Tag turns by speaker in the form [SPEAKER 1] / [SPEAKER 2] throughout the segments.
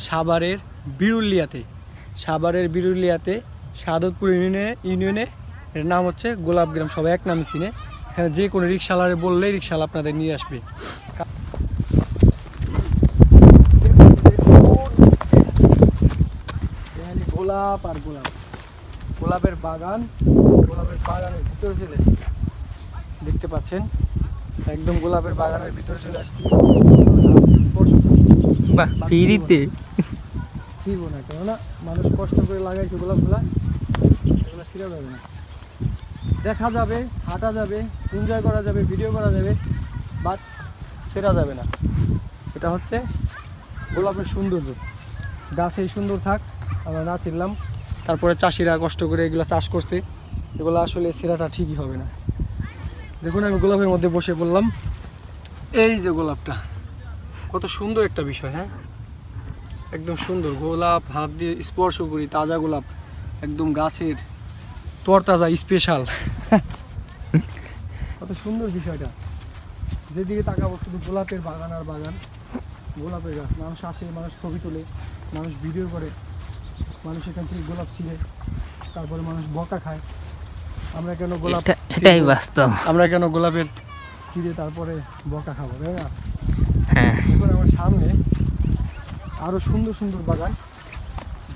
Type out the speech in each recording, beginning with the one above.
[SPEAKER 1] সাভারের বিরুলিয়াতে সাদতপুর ইউনিয়নে এর নাম হচ্ছে গোলাপগ্রাম। সবাই এক নামে চিনে। এখানে যে কোনো রিক্সাওয়ালারে বললেই রিক্সাওয়ালা আপনাদের নিয়ে আসবে। গোলাপ আর গোলাপের বাগানের ভিতরে চলে আসছে, দেখতে পাচ্ছেন একদম গোলাপের বাগানের ভিতরে চলে আসছি। ছিড়বো না, কেননা মানুষ কষ্ট করে লাগাইছে গোলাপগুলা, এগুলো ছিঁড়া যাবে না। দেখা যাবে, হাঁটা যাবে, এনজয় করা যাবে, ভিডিও করা যাবে, বাট ছেঁড়া যাবে না। এটা হচ্ছে গোলাপের সৌন্দর্য। গাছ এই সুন্দর থাক, আমরা না ছিঁড়লাম। তারপরে চাষিরা কষ্ট করে এগুলো চাষ করছে, এগুলো আসলে ছেঁড়াটা ঠিকই হবে না। দেখুন আমি গোলাপের মধ্যে বসে পড়লাম। এই যে গোলাপটা, কত সুন্দর একটা বিষয়। হ্যাঁ, একদম সুন্দর গোলাপ, হাত দিয়ে স্পর্শ করি, তাজা গোলাপ, একদম গাছের তরতাজা স্পেশাল। কত সুন্দর বিষয়টা। যেদিকে তাকাবো শুধু গোলাপের বাগান আর বাগান, গোলাপের গাছ। মানুষ আসে, মানুষ ছবি তোলে, মানুষ ভিডিও করে, মানুষ এখান থেকে গোলাপ ছিঁড়ে, তারপরে মানুষ বকা খায়। আমরা কেন গোলাপ,
[SPEAKER 2] এটাই বাস্তব,
[SPEAKER 1] আমরা কেন গোলাপের ছিঁড়ে তারপরে বকা খাবো, তাই না?
[SPEAKER 2] হ্যাঁ,
[SPEAKER 1] এখন আমার সামনে আরো সুন্দর সুন্দর বাগান,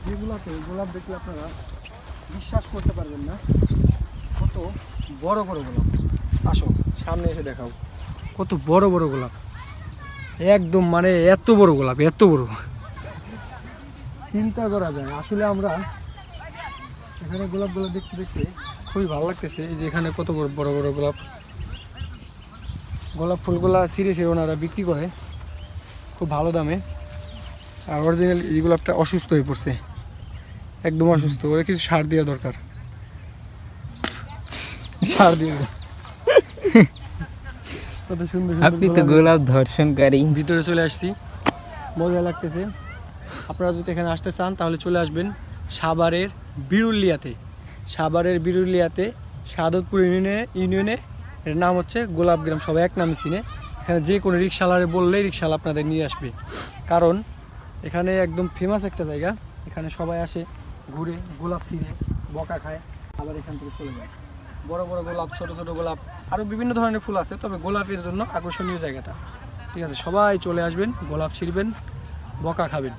[SPEAKER 1] যেগুলাতে গোলাপ দেখলে আপনারা বিশ্বাস করতে পারবেন না কত বড় বড় গোলাপ। আসো সামনে এসে দেখাও কত বড় বড় গোলাপ, একদম মানে এত বড় গোলাপ, এত বড় চিন্তা করা যায়। আসলে আমরা এখানে গোলাপগুলো দেখতে দেখতে খুবই ভালো লাগতেছে। এই যে এখানে কত বড় বড় বড় গোলাপ ফুলগুলা ছিঁড়েছে ওনারা বিক্রি করে খুব ভালো দামে। আর অরিজিনাল এই গোলাপটা অসুস্থ হয়ে পড়ছে, একদম অসুস্থ, ওরা কিছু সার দেওয়া দরকার, সার দিয়ে। কত সুন্দর
[SPEAKER 2] আপনি তো গোলাপ ধর্ষণকারী।
[SPEAKER 1] ভিতরে চলে আসছি, মজা লাগতেছে। আপনারা যদি এখানে আসতে চান তাহলে চলে আসবেন সাভারের বিরুলিয়াতে সাদতপুর ইউনিয়নে এর নাম হচ্ছে গোলাপগ্রাম। সবাই এক নামে চিনে। এখানে যে কোনো রিক্সাওয়ালারে বললেই রিক্সাওয়ালা আপনাদের নিয়ে আসবে, কারণ এখানে একদম ফেমাস একটা জায়গা। এখানে সবাই আসে, ঘুরে, গোলাপ ছিঁড়ে, বকা খায়, আবার এখান থেকে চলে যায়। বড় বড় গোলাপ, ছোট ছোট গোলাপ, আরও বিভিন্ন ধরনের ফুল আছে, তবে গোলাপের জন্য আকর্ষণীয় জায়গাটা। ঠিক আছে, সবাই চলে আসবেন, গোলাপ ছিঁড়বেন, বকা খাবেন।